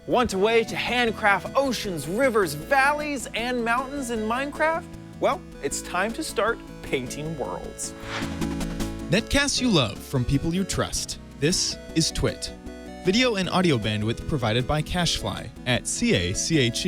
Want a way to handcraft oceans, rivers, valleys, and mountains in Minecraft? Well, it's time to start painting worlds. Netcasts you love from people you trust. This is Twit. Video and audio bandwidth provided by Cashfly at cachefly.com.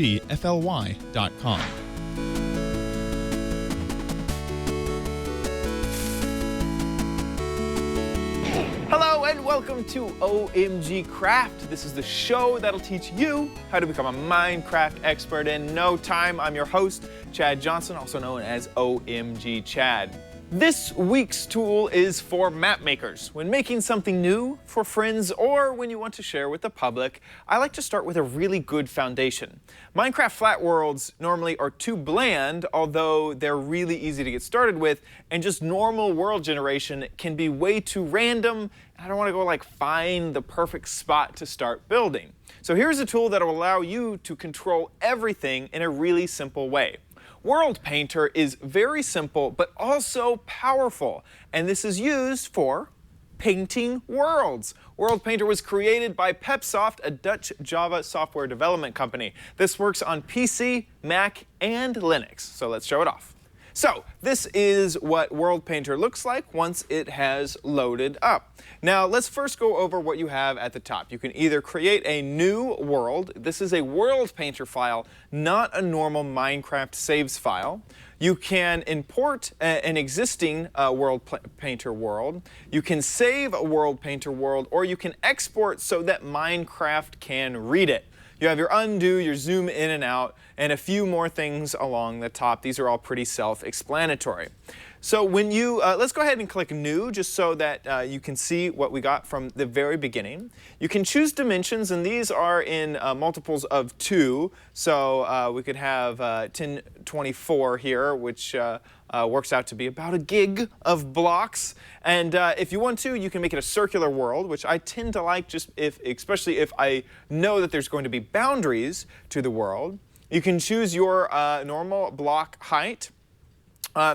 Hello and welcome to OMGcraft. This is the show that'll teach you how to become a Minecraft expert in no time. I'm your host, Chad Johnson, also known as OMGchad. This week's tool is for map makers. When making something new for friends or when you want to share with the public, I like to start with a really good foundation. Minecraft flat worlds normally are too bland, although they're really easy to get started with, and just normal world generation can be way too random. I don't want to go find the perfect spot to start building. So here's a tool that will allow you to control everything in a really simple way. WorldPainter is very simple, but also powerful, and this is used for painting worlds. WorldPainter was created by Pepsoft, a Dutch Java software development company. This works on PC, Mac, and Linux, so let's show it off. So this is what WorldPainter looks like once it has loaded up. Now let's first go over what you have at the top. You can either create a new world. This is a WorldPainter file, not a normal Minecraft saves file. You can import an existing WorldPainter world. You can save a WorldPainter world, or you can export so that Minecraft can read it. You have your undo, your zoom in and out, and a few more things along the top. These are all pretty self-explanatory. So when you, let's go ahead and click New, just so that you can see what we got from the very beginning. You can choose dimensions, and these are in multiples of 2. So we could have 1024 here, which works out to be about a gig of blocks. And if you want to, you can make it a circular world, which I tend to like, especially if I know that there's going to be boundaries to the world. You can choose your normal block height.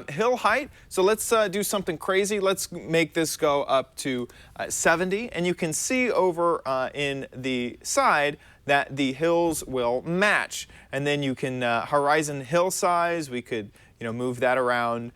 Hill height, so let's do something crazy. Let's make this go up to 70, and you can see over in the side that the hills will match. And then you can horizon hill size. We could move that around.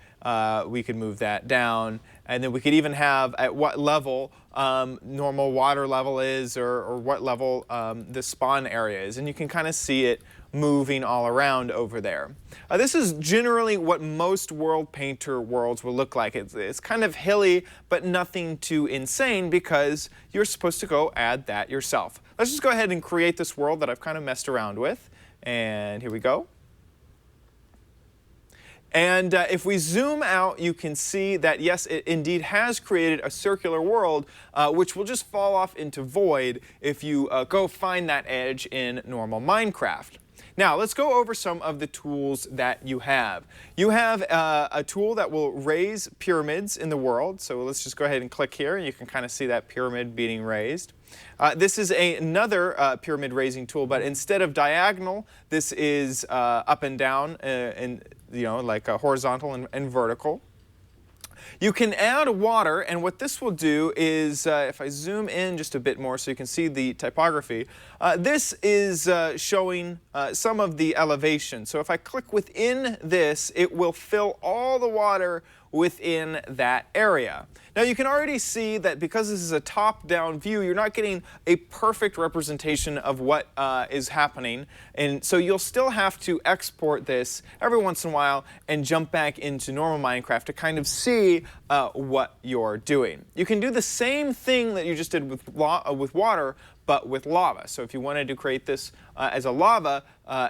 We could move that down, and then we could even have at what level normal water level is, or what level the spawn area is, and you can kind of see it moving all around over there. This is generally what most WorldPainter worlds will look like. It's kind of hilly, but nothing too insane because you're supposed to go add that yourself. Let's just go ahead and create this world that I've kind of messed around with. And here we go. And if we zoom out, you can see that, yes, it indeed has created a circular world, which will just fall off into void if you go find that edge in normal Minecraft. Now, let's go over some of the tools that you have. You have a tool that will raise pyramids in the world. So let's just go ahead and click here, and you can kind of see that pyramid being raised. This is another pyramid raising tool, but instead of diagonal, this is up and down, and like horizontal and vertical. You can add water, and what this will do is, if I zoom in just a bit more so you can see the typography, this is showing some of the elevation. So if I click within this, it will fill all the water within that area. Now you can already see that because this is a top-down view, you're not getting a perfect representation of what is happening, and so you'll still have to export this every once in a while and jump back into normal Minecraft to kind of see what you're doing. You can do the same thing that you just did with water, but with lava. So if you wanted to create this as a lava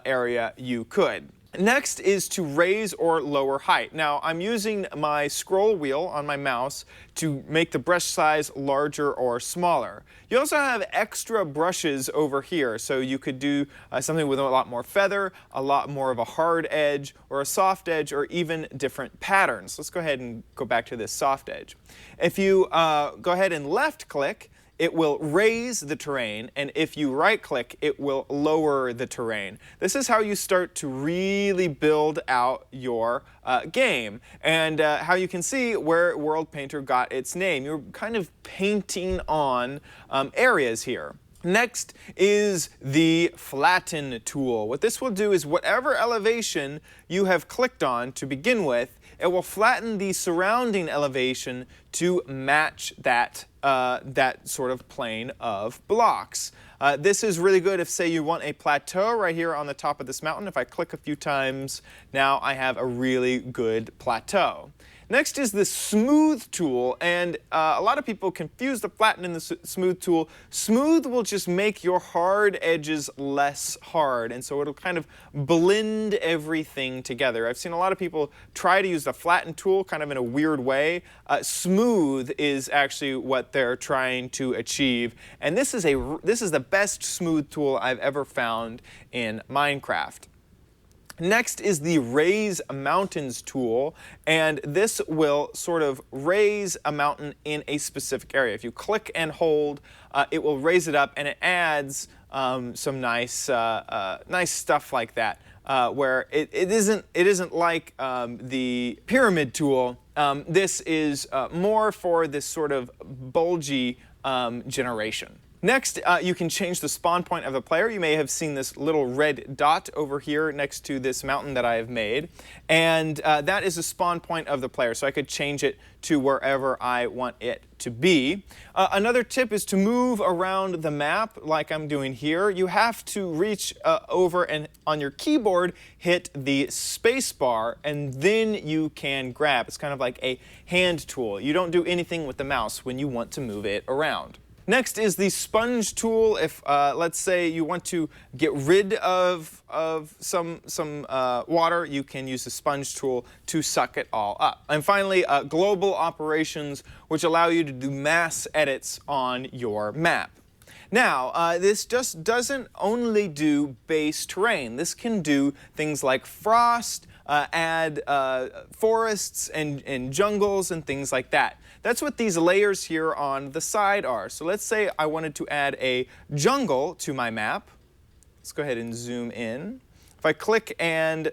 area, you could. Next is to raise or lower height. Now, I'm using my scroll wheel on my mouse to make the brush size larger or smaller. You also have extra brushes over here, so you could do something with a lot more feather, a lot more of a hard edge, or a soft edge, or even different patterns. Let's go ahead and go back to this soft edge. If you go ahead and left click, it will raise the terrain, and if you right-click, it will lower the terrain. This is how you start to really build out your game, and how you can see where WorldPainter got its name. You're kind of painting on areas here. Next is the flatten tool. What this will do is whatever elevation you have clicked on to begin with, it will flatten the surrounding elevation to match that, that sort of plane of blocks. This is really good if, say, you want a plateau right here on the top of this mountain. If I click a few times, now I have a really good plateau. Next is the smooth tool, and a lot of people confuse the flatten and the smooth tool. Smooth will just make your hard edges less hard, and so it'll kind of blend everything together. I've seen a lot of people try to use the flatten tool kind of in a weird way. Smooth is actually what they're trying to achieve, and this is the best smooth tool I've ever found in Minecraft. Next is the Raise Mountains tool, and this will sort of raise a mountain in a specific area. If you click and hold, it will raise it up, and it adds some nice stuff like that, where it isn't like the pyramid tool. This is more for this sort of bulgy generation. Next, you can change the spawn point of the player. You may have seen this little red dot over here next to this mountain that I have made. And that is the spawn point of the player, so I could change it to wherever I want it to be. Another tip is to move around the map like I'm doing here. You have to reach over and on your keyboard hit the space bar, and then you can grab. It's kind of like a hand tool. You don't do anything with the mouse when you want to move it around. Next is the sponge tool. If let's say you want to get rid of some water, you can use the sponge tool to suck it all up. And finally, global operations, which allow you to do mass edits on your map. Now, this just doesn't only do base terrain. This can do things like frost, add forests and jungles and things like that. That's what these layers here on the side are. So let's say I wanted to add a jungle to my map. Let's go ahead and zoom in. If I click and,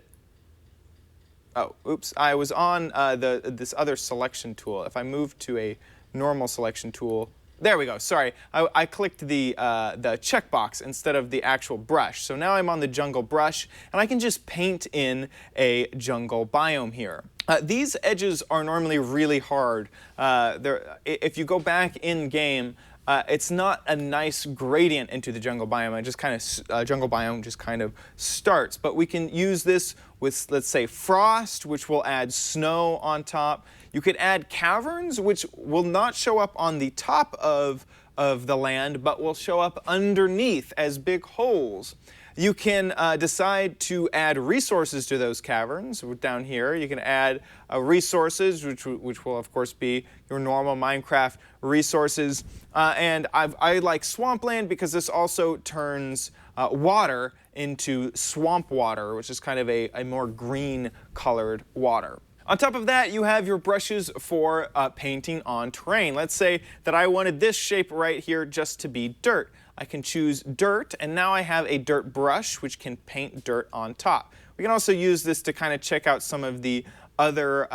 oh, oops, I was on this other selection tool. If I move to a normal selection tool, there we go, sorry. I clicked the checkbox instead of the actual brush. So now I'm on the jungle brush, and I can just paint in a jungle biome here. These edges are normally really hard. If you go back in game, it's not a nice gradient into the jungle biome. It just kind of jungle biome just kind of starts. But we can use this with, let's say, frost, which will add snow on top. You could add caverns, which will not show up on the top of the land, but will show up underneath as big holes. You can decide to add resources to those caverns. Down here, you can add resources, which will, of course, be your normal Minecraft resources. And I like swampland because this also turns water into swamp water, which is kind of a more green-colored water. On top of that, you have your brushes for painting on terrain. Let's say that I wanted this shape right here just to be dirt. I can choose dirt, and now I have a dirt brush which can paint dirt on top. We can also use this to kind of check out some of the other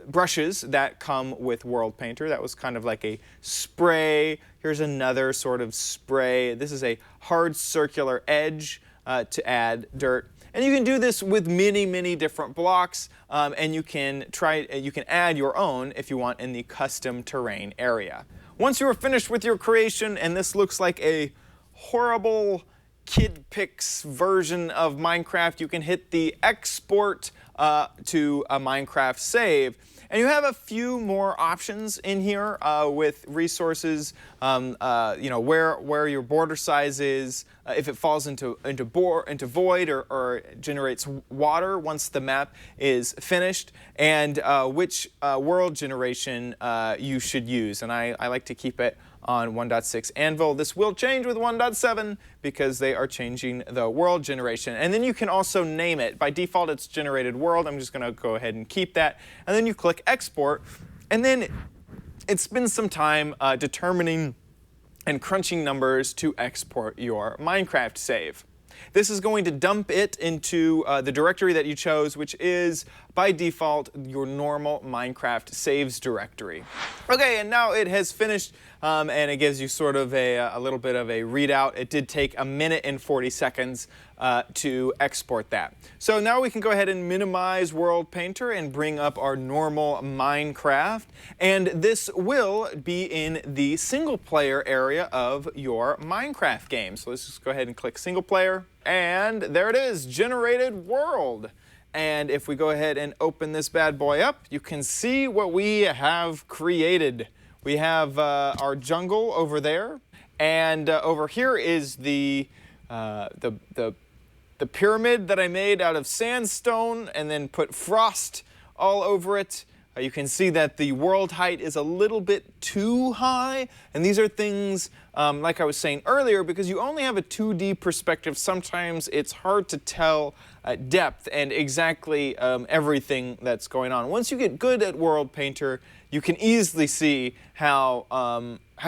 brushes that come with WorldPainter. That was kind of like a spray. Here's another sort of spray. This is a hard circular edge to add dirt. And you can do this with many, many different blocks, and you can add your own if you want in the custom terrain area. Once you are finished with your creation, and this looks like a horrible Kid Pix version of Minecraft, you can hit the export to a Minecraft save. And you have a few more options in here with resources, you know, where your border size is, if it falls into void or generates water once the map is finished, and which world generation you should use. And I like to keep it on 1.6 Anvil. This will change with 1.7 because they are changing the world generation. And then you can also name it. By default, it's generated world. I'm just going to go ahead and keep that. And then you click export. And then it spends some time determining and crunching numbers to export your Minecraft save. This is going to dump it into the directory that you chose, which is by default, your normal Minecraft saves directory. Okay, and now it has finished, and it gives you sort of a little bit of a readout. It did take 1 minute and 40 seconds to export that. So now we can go ahead and minimize WorldPainter and bring up our normal Minecraft, and this will be in the single player area of your Minecraft game. So let's just go ahead and click single player, and there it is, generated world. And if we go ahead and open this bad boy up, you can see what we have created. We have our jungle over there, and over here is the pyramid that I made out of sandstone and then put frost all over it. You can see that the world height is a little bit too high, and these are things, like I was saying earlier, because you only have a 2D perspective, sometimes it's hard to tell depth and exactly everything that's going on. Once you get good at WorldPainter, you can easily see how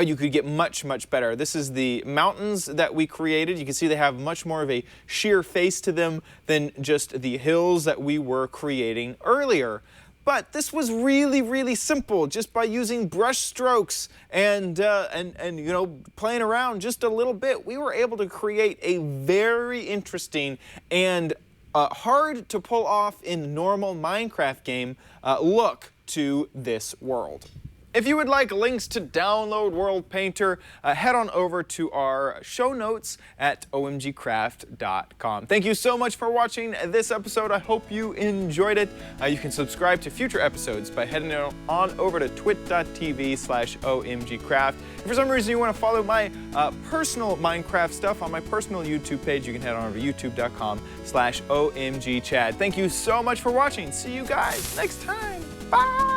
you could get much, much better. This is the mountains that we created. You can see they have much more of a sheer face to them than just the hills that we were creating earlier. But this was really, really simple. Just by using brush strokes and you know, playing around just a little bit, we were able to create a very interesting and hard to pull off in normal Minecraft game look to this world. If you would like links to download WorldPainter, head on over to our show notes at omgcraft.com. Thank you so much for watching this episode. I hope you enjoyed it. You can subscribe to future episodes by heading on over to twit.tv/omgcraft. If for some reason you want to follow my personal Minecraft stuff on my personal YouTube page, you can head on over to youtube.com/omgchad. Thank you so much for watching. See you guys next time. Bye!